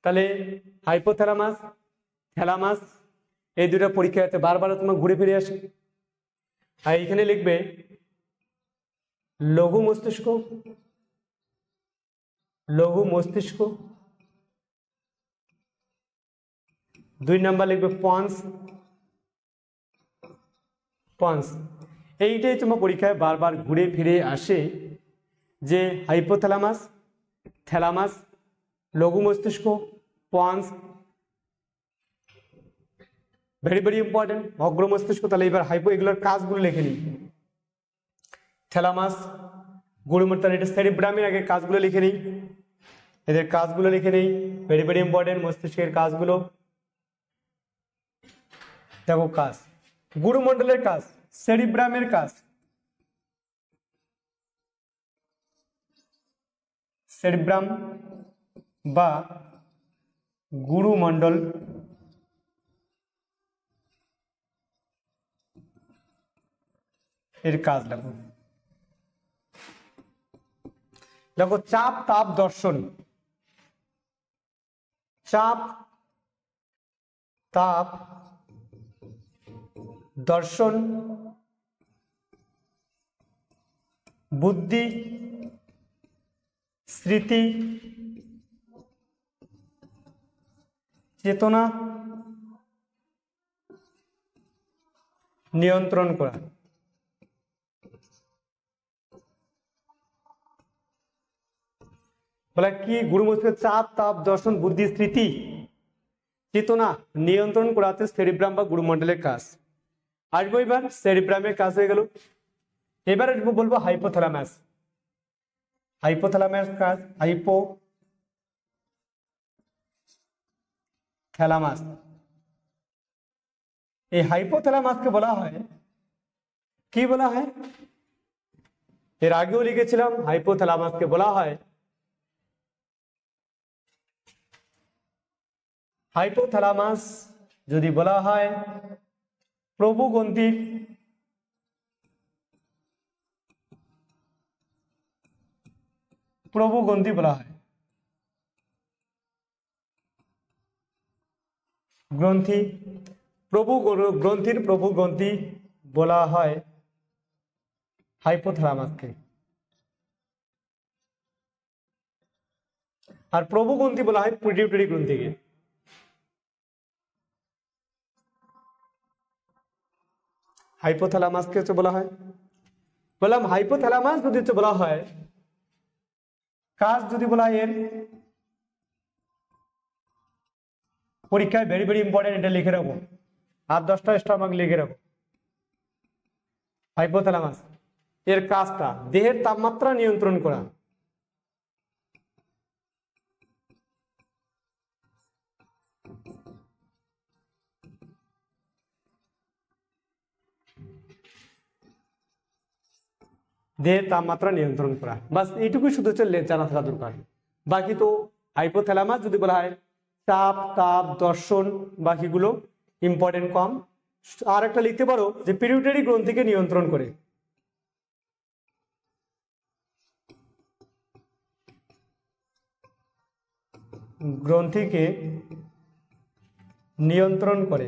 তাহলে হাইপোথ্যালামাস, থ্যালামাস এই দুটো পরীক্ষাতে বারবার তোমার ঘুরে ফিরে আসে। আর এখানে লিখবে লঘু মস্তিষ্ক, লঘু মস্তিষ্ক। 2 নাম্বার লিখবে পন্স, পন্স। এইটাই তোমার পরীক্ষায় বারবার ঘুরে ফিরে আসে যে হাইপোথ্যালামাস, থ্যালামাস, লঘু মস্তিষ্ক, পন্স, ভেরি ভেরি ইম্পর্টেন্ট, অগ্র মস্তিষ্ক। তাহলে এবার এগুলোর কাজগুলো লিখে নিই। থ্যালামাস গুরুমূর্তার, এটা সেরিব্রামের আগে কাজগুলো লিখে নিই, এদের কাজগুলো লিখে নেই, ভেরি ভেরি ইম্পর্টেন্ট মস্তিষ্কের কাজগুলো। দেখো কাজ, গুরুমণ্ডলের কাজ, সেরিব্রামের কাজ, সেরিব্রাম বা গুরুমণ্ডল এর কাজ দেখো। দেখো চাপ তাপ দর্শন, চাপ তাপ দর্শন, বুদ্ধি, স্মৃতি, চেতনা নিয়ন্ত্রণ করা। বলে কি গুরু মস্তিষ্কের চাপ তাপ দর্শন বুদ্ধি স্মৃতি চেতনা নিয়ন্ত্রণ করাতে সেরিব্রাম বা গুরুমণ্ডলের কাজ। আসবো এবার সেরিব্রামের কাজ হয়ে গেল। এবার আসবো বলবো হাইপোথ্যালামাস, হাইপোথ্যালামাস কাজ, হাইপোথ্যালামাস। এই হাইপোথ্যালামাসকে বলা হয় কি বলা হয়, এর আগেও লিখেছিলাম হাইপোথ্যালামাসকে বলা হয়, হাইপোথ্যালামাস যদি বলা হয় প্রভুগ্রন্থি, প্রভুগ্রন্থি বলা হয়, গ্রন্থি, গ্রন্থির প্রভুগ্রন্থি বলা হয় হাইপোথ্যালামাসকে। আর প্রভুগ্রন্থি বলা হয় পিটিউটারি গ্রন্থিকে। হাইপোথ্যালামাসকে হচ্ছে বলা হয়, বললাম হাইপোথ্যালামাস যদি হচ্ছে বলা হয় কাজ, যদি বলা হয় এর পরীক্ষায় ভেরি ভেরি ইম্পর্টেন্ট, এটা লিখে রাখবো, আর 10টা এক্সট্রা আমাকে লিখে রাখবো। হাইপোথ্যালামাস এর কাজটা দেহের তাপমাত্রা নিয়ন্ত্রণ করা, দেহের তাপমাত্রা নিয়ন্ত্রণ করা, বাস এইটুকুই শুধু হচ্ছে জানা থাকা দরকার। বাকি তো হাইপোথ্যালামাস যদি বলা হয় চাপ তাপ দর্শন বাকিগুলো ইম্পর্টেন্ট কম। আর একটা লিখতে পারো যে পিটিউটারি গ্রন্থিকে নিয়ন্ত্রণ করে। গ্রন্থিকে নিয়ন্ত্রণ করে।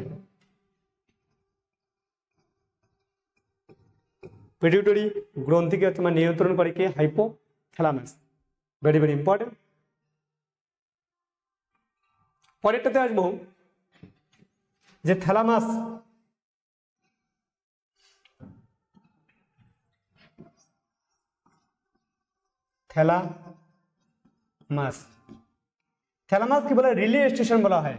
পিটিউটারি গ্রন্থিকে তোমার নিয়ন্ত্রণ করে কে? হাইপোথ্যালামাস। Very very important. পরেরটাতে আসবো যে থ্যালামাস থ্যালামাস থ্যালামাস কি বলে? রিলে স্টেশন বলা হয়।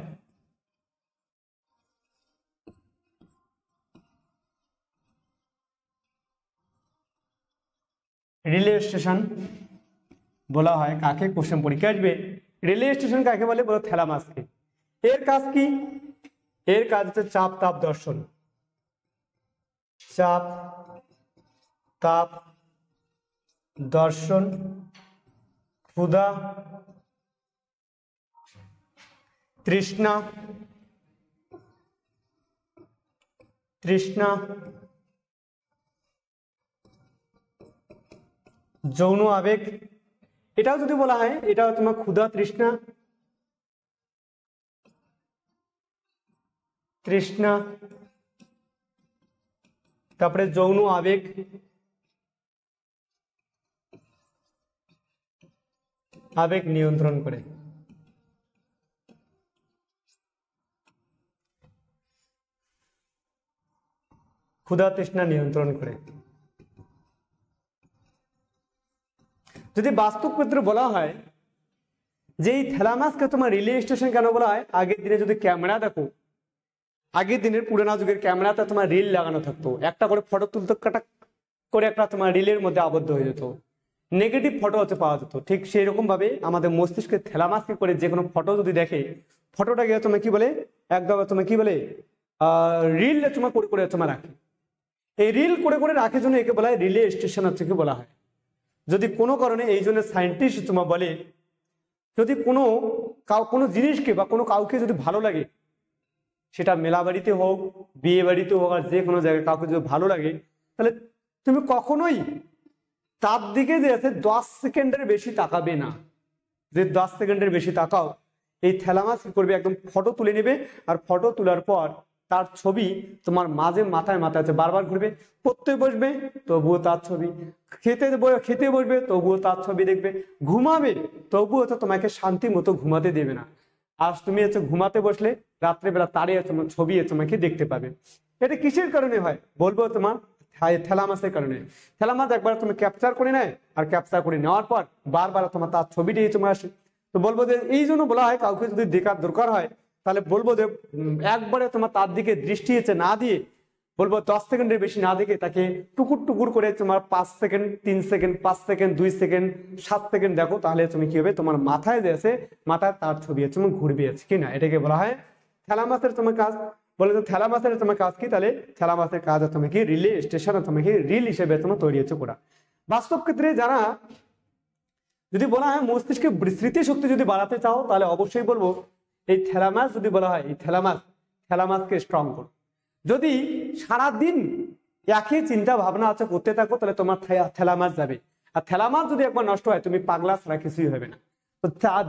রিলে স্টেশন বলা হয় কাকে? কোশ্চেন পরীক্ষা আসবে। রিলে স্টেশন কাকে বলে? বলো থ্যালামাসকে। এর কাজ কি? এর কাজ হচ্ছে চাপ তাপ দর্শন। চাপ তাপ দর্শন, ক্ষুধা তৃষ্ণা তৃষ্ণা যৌন আবেগ। এটাও যদি বলা হয়, এটাও তোমার ক্ষুধা তৃষ্ণা তৃষ্ণা তারপরে যৌন আবেগ, আবেগ নিয়ন্ত্রণ করে। ক্ষুধা তৃষ্ণা নিয়ন্ত্রণ করে। যদি বাস্তব ক্ষেত্রে বলা হয় যে এই থ্যালামাসকে তোমার রিলে স্টেশন কেন বলা হয়? আগের দিনে যদি ক্যামেরা দেখো, আগের দিনের পুরোনো যুগের ক্যামেরাতে তোমার রিল লাগানো থাকতো, একটা করে ফটো তুলতে কাটা করে একটা তোমার রিলের মধ্যে আবদ্ধ হয়ে যেত, নেগেটিভ ফটো হচ্ছে পাওয়া যেত। ঠিক সেই রকম ভাবে আমাদের মস্তিষ্কের থ্যালামাসকে করে যে কোনো ফটো যদি দেখে, ফটোটাকে তোমার কি বলে? একদম তোমার কি বলে? রিল তোমার করে করে তোমার রাখে। এই রিল করে করে রাখে জন্য একে বলা হয় রিলে স্টেশন হচ্ছে কি বলা হয়। যদি কোনো কারণে এই জন্য সায়েন্টিস্ট তোমার বলে, যদি কোনো জিনিসকে বা কোনো কাউকে যদি ভালো লাগে, সেটা মেলা বাড়িতে হোক, বিয়ে বাড়িতে হোক, আর যে কোনো জায়গায় কাউকে যদি ভালো লাগে, তাহলে তুমি কখনোই তার দিকে যে আছে 10 সেকেন্ডের বেশি তাকাবে না। যে 10 সেকেন্ডের বেশি তাকাও, এই থ্যালামাস কি করবে? একদম ফটো তুলে নেবে, আর ফটো তোলার পর তার ছবি তোমার মাথায় আছে, বারবার ঘুরবে। পড়তে বসবে তবুও তার ছবি, খেতে বসবে তবুও তার ছবি দেখবে, ঘুমাবে তবুও তো তোমাকে শান্তি মতো ঘুমাতে দেবে না। আর তুমি হচ্ছে ঘুমাতে বসলে রাত্রেবেলা তারে তোমার ছবি তোমাকে দেখতে পাবে। এটা কিসের কারণে হয়? বলবো তোমার থ্যালামাসের কারণে। থ্যালামাস একবার তুমি ক্যাপচার করে নেয়, আর ক্যাপচার করে নেওয়ার পর বারবার তোমার তার ছবিটাই তোমার আসে। তো বলবো যে এই জন্য বলা হয় কাউকে যদি দেখার দরকার হয়, তাহলে বলবো যে একবারে তোমার তার দিকে দৃষ্টি না দিয়ে, বলবো 10 সেকেন্ডের বেশি না দেখে তাকে টুকুর টুকুর করে তোমার 5 second 3 second 5 second 2 second 7 second দেখো, তাহলে তুমি কি হবে? তোমার মাথায় যে আছে, মাথায় তার ছবি আছে, তুমি ঘুরবে আছে কিনা, এটাকে বলা হয় থ্যালামাসের তোমার কাজ। বলে তো থ্যালামাসের তোমার কাজ কি? তাহলে থ্যালামাসের কাজ তোমাকে রিলে স্টেশন তোমাকে রিল হিসেবে তোমার তৈরি হচ্ছে করা। বাস্তব ক্ষেত্রে যারা যদি বলা হয় মস্তিষ্কে স্মৃতি শক্তি যদি বাড়াতে চাও, তাহলে অবশ্যই বলবো এই থ্যালামাস যদি বলা হয়, এই থ্যালামাসকে স্ট্রং করো। যদি সারাদিন একই চিন্তা ভাবনা আছে করতে থাকো, তাহলে তোমার থ্যালামাস যাবে। আর থ্যালামাস যদি একবার নষ্ট হয়, তুমি পাগলা ছাড়া কিছুই হবে না। তো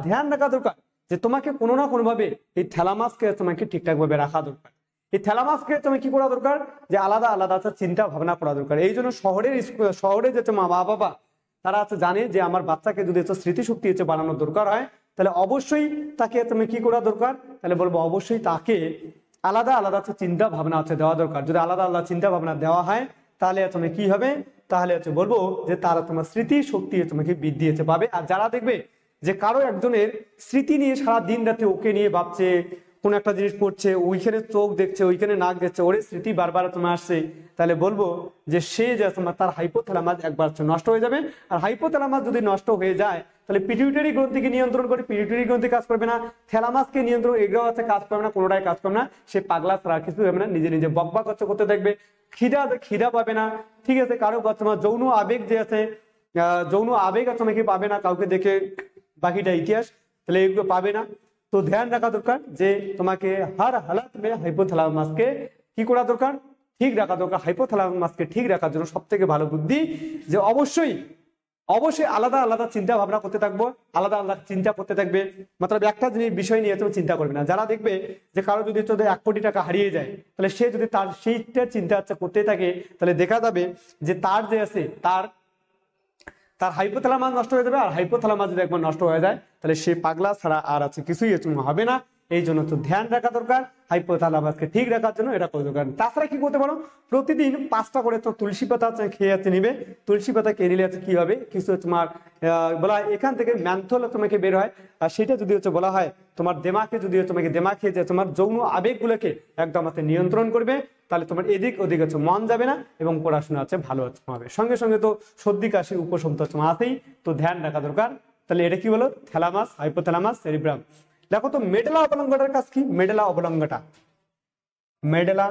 ধ্যান রাখা দরকার যে তোমাকে কোনো না কোনো ভাবে এই থ্যালামাসকে তোমাকে ঠিকঠাক ভাবে রাখা দরকার। এই থ্যালামাসকে তুমি কি করা দরকার? যে আলাদা আলাদা চিন্তা ভাবনা করা দরকার। এই জন্য শহরে যে মা বাবা তারা জানে যে আমার বাচ্চাকে যদি স্মৃতিশক্তি বাড়ানোর দরকার হয়, তাহলে অবশ্যই তাকে তুমি কি করা দরকার? তাহলে বলবো অবশ্যই তাকে আলাদা আলাদা চিন্তা ভাবনা দেওয়া দরকার। যদি আলাদা আলাদা চিন্তা ভাবনা দেওয়া হয়, তাহলে তুমি কি হবে? তাহলে বলবো যে তারা তোমার স্মৃতি শক্তি তোমাকে বৃদ্ধি পাবে। আর যারা দেখবে যে কারো একজনের স্মৃতি নিয়ে সারা দিন রাতে ওকে নিয়ে ভাবছে, কোন একটা জিনিস পড়ছে, ওইখানে চোখ দেখছে, ওইখানে নাক দেখছে, ওর স্মৃতি বারবার তোমার আসছে, তাহলে বলবো যে সে যে তোমার তার হাইপোথ্যালামাস একবার নষ্ট হয়ে যাবে। আর হাইপোথ্যালামাস যদি নষ্ট হয়ে যায়, তাহলে পিটিউটারি গ্রন্থিকে নিয়ন্ত্রণ করে, পিটিউটারি গ্রন্থি কাজ করবে না, থ্যালামাসকে নিয়ন্ত্রণ এগুলো কাজ করবে না, কোনোটাই কাজ করবে না। সে পাগলা ছাড়া কিছু হবে না, নিজে নিজে বকবাক করতে দেখবে, খিদা পাবে না। ঠিক আছে, কারো তোমার যৌন আবেগ যে আছে, যৌন আবেগ তোমাকে পাবে না, কাউকে দেখে বাকিটা ইতিহাস, তাহলে এগুলো পাবে না। তো ধ্যান রাখা দরকার যে তোমাকে হার হালাত মে হাইপোথ্যালামাসকে কি করা দরকার? ঠিক রাখা দরকার। হাইপোথ্যালামাসকে ঠিক রাখার জন্য সব থেকে ভালো বুদ্ধি যে অবশ্যই অবশ্যই আলাদা আলাদা চিন্তা ভাবনা করতে থাকবো, আলাদা আলাদা চিন্তা করতে থাকবে, মতলব একটা জিনিস বিষয় নিয়ে তুমি চিন্তা করবে না। যারা দেখবে যে কারো যদি 1 কোটি টাকা হারিয়ে যায়, তাহলে সে যদি তার সেইটা চিন্তা করতে থাকে, তাহলে দেখা যাবে যে তার যে আছে তার তার হাইপোথ্যালামাস নষ্ট হয়ে যাবে। আর হাইপোথ্যালামাস যদি একবার নষ্ট হয়ে যায়, তাহলে সে পাগলা ছাড়া আর আছে কিছুই হবে না। এই জন্য তো ধ্যান রাখা দরকার, হাইপোথ্যালামাসকে ঠিক রাখার জন্য এটা করে দরকার। তাছাড়া কি করতে পারো, প্রতিদিন 5টা করে তো তুলসী পাতা খেয়ে নিবে। তুলসী পাতা খেয়ে নিলে কি হবে, কিছু তোমার বলা হয় এখান থেকে ম্যান্থল তোমাকে বের হয়। আর সেটা যদি বলা হয় তোমার দেমাকে, যদি তোমাকে দেমাকে যে তোমার যৌন আবেগগুলোকে একদম নিয়ন্ত্রণ করবে, তাহলে তোমার এদিক ওদিক মন যাবে না এবং পড়াশোনা ভালো হবে। সঙ্গে সঙ্গে তো সর্দি কাশির উপশম তো আছেই, তো ধ্যান রাখা দরকার। তাহলে এটা কি বলো, থ্যালামাস, হাইপোথ্যালামাস, সেরিব্রাম। দেখো তো মেডেলা অবলঙ্গটার কাজ কি, মেডেলা অবলঙ্গটা, মেডেলা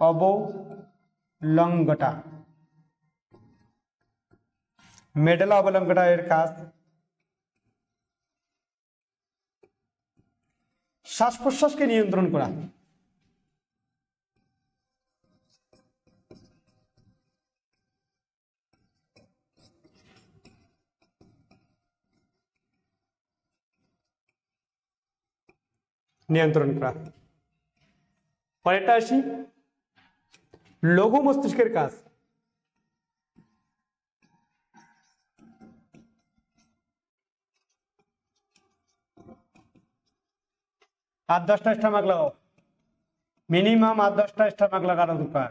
অবলঙ্গটা, মেডেলা অবলঙ্গটা এর কাজ শ্বাস প্রশ্বাসকে নিয়ন্ত্রণ করা। নিয়ন্ত্রণ করা। পরেরটা আসি, লঘু মস্তিষ্কের কাজ। আর 10টা স্টামাক লাগাও, মিনিমাম 10টা স্টামাক লাগানো দরকার।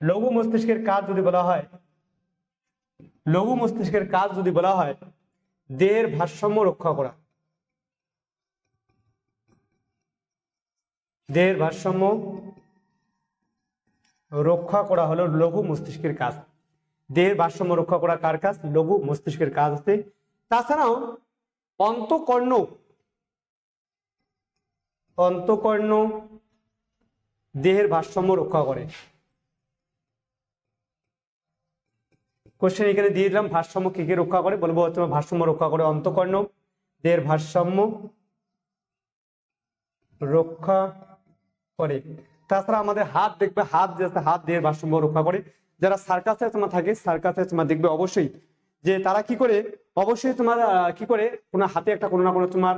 লঘু মস্তিষ্কের কাজ যদি বলা হয়, লঘু মস্তিষ্কের কাজ যদি বলা হয় দেহের ভারসাম্য রক্ষা করা। দেহের ভারসাম্য রক্ষা করা হলো লঘু মস্তিষ্কের কাজ। দেহের ভারসাম্য রক্ষা করা কার কাজ, লঘু মস্তিষ্কের কাজ আছে। তাছাড়াও অন্তঃকর্ণ, অন্তঃকর্ণ দেহের ভারসাম্য রক্ষা করে। কোশ্চেন এখানে দিয়ে দিলাম, ভারসাম্য কি কি রক্ষা করে, বলবো ভারসাম্য রক্ষা করে অন্তঃকর্ণ, দেহের ভারসাম্য রক্ষা করে। তাছাড়া আমাদের হাত দেখবে, হাত যে আছে হাত দেহের ভারসাম্য রক্ষা করে। যারা সার্কাসে থাকে, সার্কাসে দেখবে অবশ্যই যে তারা কি করে, অবশ্যই তোমার কি করে কোনো হাতে একটা কোনো না কোনো তোমার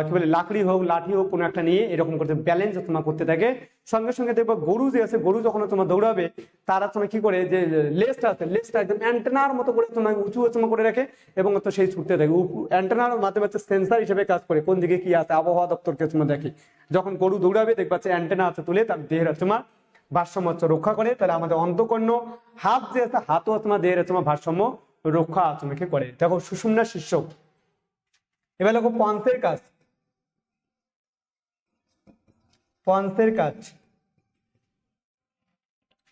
কি বলে লাকড়ি হোক লাঠি হোক কোনো একটা নিয়ে এরকম করতে ব্যালেন্স তোমার করতে থাকে। সঙ্গে সঙ্গে দেখবো গরু যে আছে, গরু যখন তোমার দৌড়াবে তারা তোমার কি করে যে লেজটা আছে, লেজটা একদম অ্যান্টেনার মতো করে তোমার উঁচু করে রাখে এবং তো সেই ছুটতে থাকে। অ্যান্টেনার মাধ্যমে সেন্সার হিসেবে কাজ করে, কোন দিকে কি আছে আবহাওয়া দপ্তরকে তোমার দেখে। যখন গরু দৌড়াবে দেখবা অ্যান্টেনা আছে তুলে তার দেহের তোমার ভারসাম্য রক্ষা করে। তাহলে আমাদের অন্তঃকর্ণ হাত যে আছে, হাতও তোমার দেহের তোমার ভারসাম্য রক্ষা তোমাকে করে। দেখো সুষুম্না শীর্ষক। এবার দেখো পন্থের কাজ, পন্থের কাজ,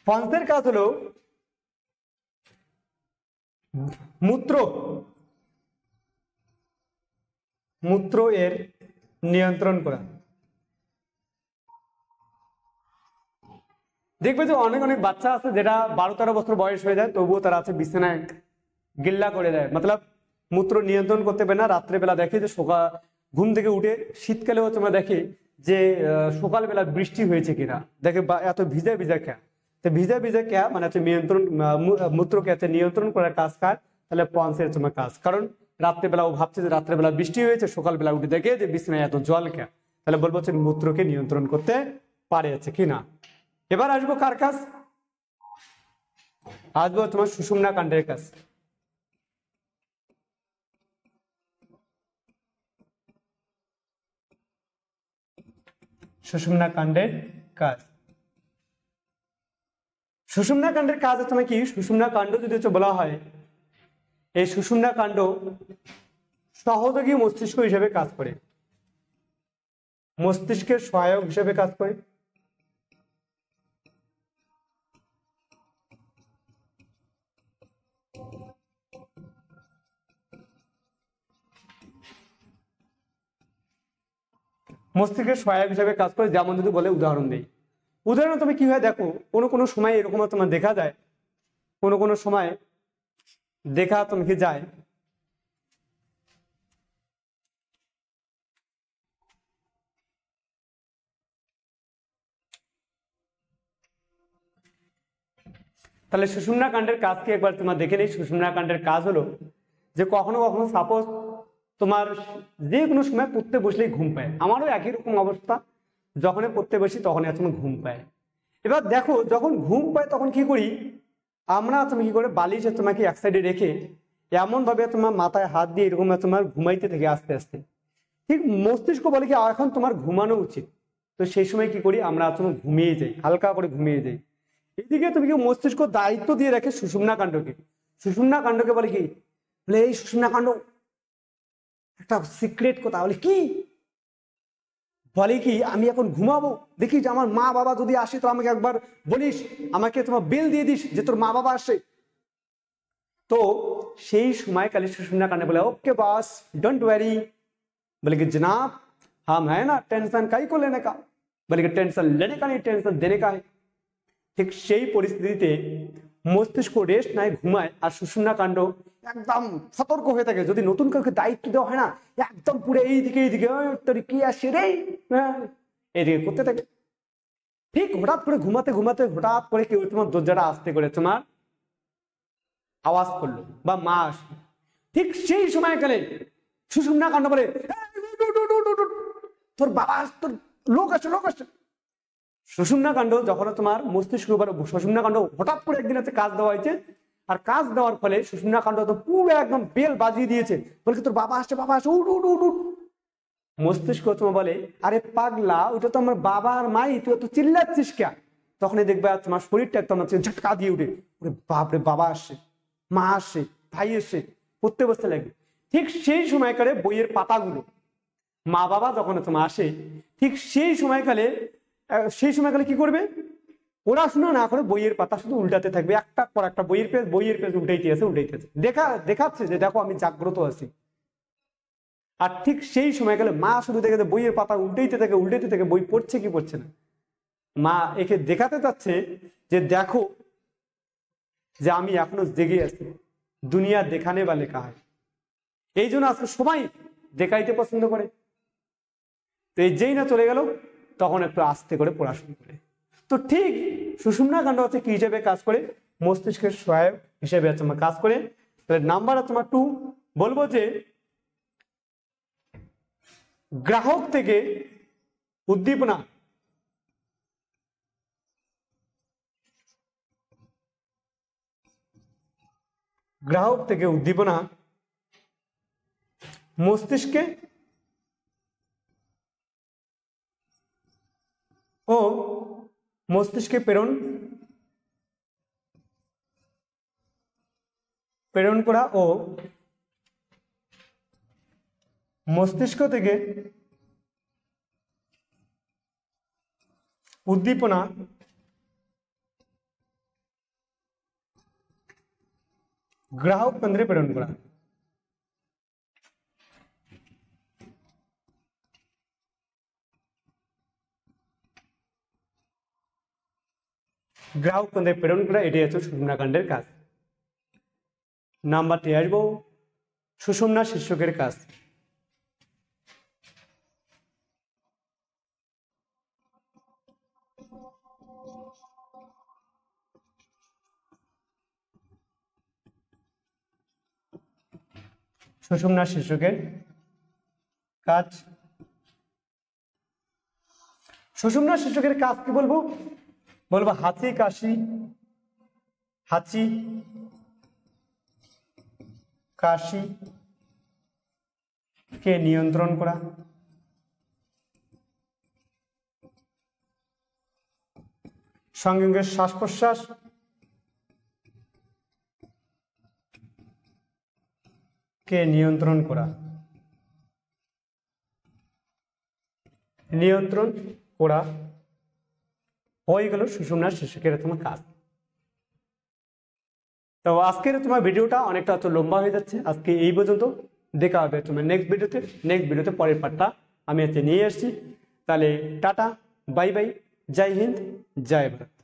পন্থের কাজ হলো মূত্র, মূত্র এর নিয়ন্ত্রণ করা। দেখবে যে অনেক অনেক বাচ্চা আছে যেটা 12-13 বছর বয়স হয়ে যায়, তবুও তারা বিছানায় গিল্লা করে দেয়, মতলব মূত্র নিয়ন্ত্রণ করতে পারে না। রাত্রেবেলা দেখে যে সকাল ঘুম থেকে উঠে, শীতকালেও তোমরা দেখে যে সকালবেলা বৃষ্টি হয়েছে কিনা, দেখে এত ভিজা ভিজা খেয়া। তো ভিজা ভিজা খেয়া মানে নিয়ন্ত্রণ, মূত্রকে নিয়ন্ত্রণ করার কাজ কার, তাহলে পন্সের তোমার কাজ। কারণ রাত্রেবেলা ও ভাবছে যে রাত্রেবেলা বৃষ্টি হয়েছে, সকালবেলা উঠে দেখে যে বিছানায় এত জল খেয়া, তাহলে বলবো মূত্রকে নিয়ন্ত্রণ করতে পারেছে কিনা। এবার আসবো কার কাজ, আসবো তোমার সুষুম্না কাণ্ডের কাজ। সুষুম্না কাণ্ডের কাজ, সুষুম্না কাণ্ডের কাজ তোমার কি, সুষুম্না কাণ্ড যদি বলা হয়, এই সুষুম্না কাণ্ড সহযোগী মস্তিষ্ক হিসেবে কাজ করে, মস্তিষ্কের সহায়ক হিসেবে কাজ করে। মস্তিষ্কের সহায়ক হিসেবে কাজ করে। যেমন যদি বলে উদাহরণ দেই, উদাহরণ তুমি কি হয় দেখো, কোনো সময় এরকম তোমার দেখা যায়, কোনো সময় দেখা তোমাকে যায় তাহলে সুষুম্না কাণ্ডের কাজ কি একবার তোমার দেখে নেই। সুষুম্না কাণ্ডের কাজ হলো যে কখনো কখনো সাপোজ তোমার যে কোনো সময় পড়তে বসলেই ঘুম পায়, আমারও একই রকম অবস্থা, যখনই পড়তে বসি তখনই তোমার ঘুম পায়। এবার দেখো যখন ঘুম পায় তখন কি করি আমরা, তুমি কি করে বালিশে তোমাকে এক সাইডে রেখে এমন ভাবে তোমার মাথায় হাত দিয়ে এরকম তোমার ঘুমাইতে থেকে আস্তে আস্তে, ঠিক মস্তিষ্ক বলে কি এখন তোমার ঘুমানো উচিত। তো সেই সময় কি করি আমরা তোমার ঘুমিয়ে যাই, হালকা করে ঘুমিয়ে যাই। এদিকে তুমি কি মস্তিষ্ক দায়িত্ব দিয়ে রাখে সুষুম্না কাণ্ডকে। সুষুম্না কাণ্ডকে বলে কি, বলে এই সুষুম্না কাণ্ড একটা সিক্রেট কথা, বলে কি, বলে কি আমি এখন ঘুমাবো, দেখি যে আমার মা বাবা যদি আসে তো আমাকে একবার বলিস, আমাকে তোমার বেল দিয়ে দিস যে তোর মা বাবা আসে। তো সেই সময়কালে সুষুম্না কাণ্ডে বলে ओके बॉस डोंट वरी, बोले कि जनाब हम है ना, टेंशन काई को लेने का, बोले कि टेंशन लेने का नहीं टेंशन देने का है। ঠিক সেই পরিস্থিতিতে মস্তিষ্ক রেস্ট নাই, ঘুমায়, আর সুষুম্না কাণ্ড একদম সতর্ক হয়ে থাকে। যদি নতুন কাউকে দায়িত্ব দেওয়া হয় না একদম পুরো এইদিকে তোর কি আসে রে, হ্যাঁ এইদিকে করতে থাকে। ঠিক হঠাৎ করে ঘুমাতে ঘুমাতে হঠাৎ করে কেউ তোমার দরজাটা আসতে করে তোমার আওয়াজ করলো বা মা আসলো, ঠিক সেই সময়কালে সুষুম্না কাণ্ড বলে তোর বাবা তোর লোক আসছে লোক আসছে। সুষুম্না কাণ্ড যখন তোমার মস্তিষ্ক সুষুম্না কাণ্ড হঠাৎ করে একদিন আছে কাজ দেওয়া হয়েছে, আর কাজ দেওয়ার ফলে সুষুম্না কাণ্ড তো পুরো একদম বেল বাজিয়ে দিয়েছে, বলে তোর বাবা আসছে বাবা আসছে, উঠ উঠ উঠ উঠ। মস্তিষ্ক তোমার বলে আরে পাগলা ওটা তো আমার বাবা আর মাই, তুই তো চিল্লাচ্ছিস কে। তখনই দেখবে তোমার শরীরটা একদম ঝটকা দিয়ে উঠে, বাপরে বাবা আসছে, মা আসছে, ভাই এসে পড়তে বসতে লাগবে। ঠিক সেই সময়কালে বইয়ের পাতাগুলো মা বাবা যখন তোমার আসে, ঠিক সেই সময়কালে কি করবে, পড়াশোনা না করে বইয়ের পাতা শুধু উল্টাতে থাকবে, একটা পর একটা বইয়ের পেজ উল্টাইতে আছে দেখাচ্ছে যে দেখো আমি জাগ্রত আছি। আর ঠিক সেই সময়কালে মা শুধু দেখে বইয়ের পাতা উল্টাইতে থাকে, বই পড়ছে কি পড়ছে না। মা একে দেখাতে চাচ্ছে যে দেখো যে আমি এখনো জেগে আছি, দুনিয়া দেখানে বা লেখা হয়। এই জন্য আজকে সবাই দেখাইতে পছন্দ করে। তো এই যেই না চলে গেল তখন একটু আস্তে করে পড়াশোনা করে। তো ঠিক সুষুম্না কাণ্ড হচ্ছে কি হিসেবে কাজ করে, মস্তিষ্কের সহায়ক হিসেবে তোমার কাজ করে। তাহলে নাম্বার তোমার 2 বলবো যে গ্রাহক থেকে উদ্দীপনা মস্তিষ্কে ও মস্তিষ্কে প্রেরণ করা ও মস্তিষ্ক থেকে উদ্দীপনা গ্রাহক কেন্দ্রে প্রেরণ করা। গ্রাহক কেন্দ্রে প্রেরণ করা, এটাই হচ্ছে সুষুম্না কাণ্ডের কাজ। নাম্বারটি আসবো সুষুম্না শীর্ষকের কাজ। সুষুম্না শীর্ষকের কাজ। সুষুম্না শীর্ষকের কাজ কি বলবো, হাঁচি কাশি কে নিয়ন্ত্রণ করা, সঙ্গে শ্বাস প্রশ্বাস কে নিয়ন্ত্রণ করা, হয়ে গেল সুষুম্না শীর্ষকের তোমার কাজ। তো আজকের তোমার ভিডিওটা অনেকটা লম্বা হয়ে যাচ্ছে, আজকে এই পর্যন্ত। দেখা হবে তোমার নেক্সট ভিডিওতে পরের পার্টটা আমি নিয়ে আসছি। তাহলে টাটা, বাই বাই, জয় হিন্দ, জয় ভারত।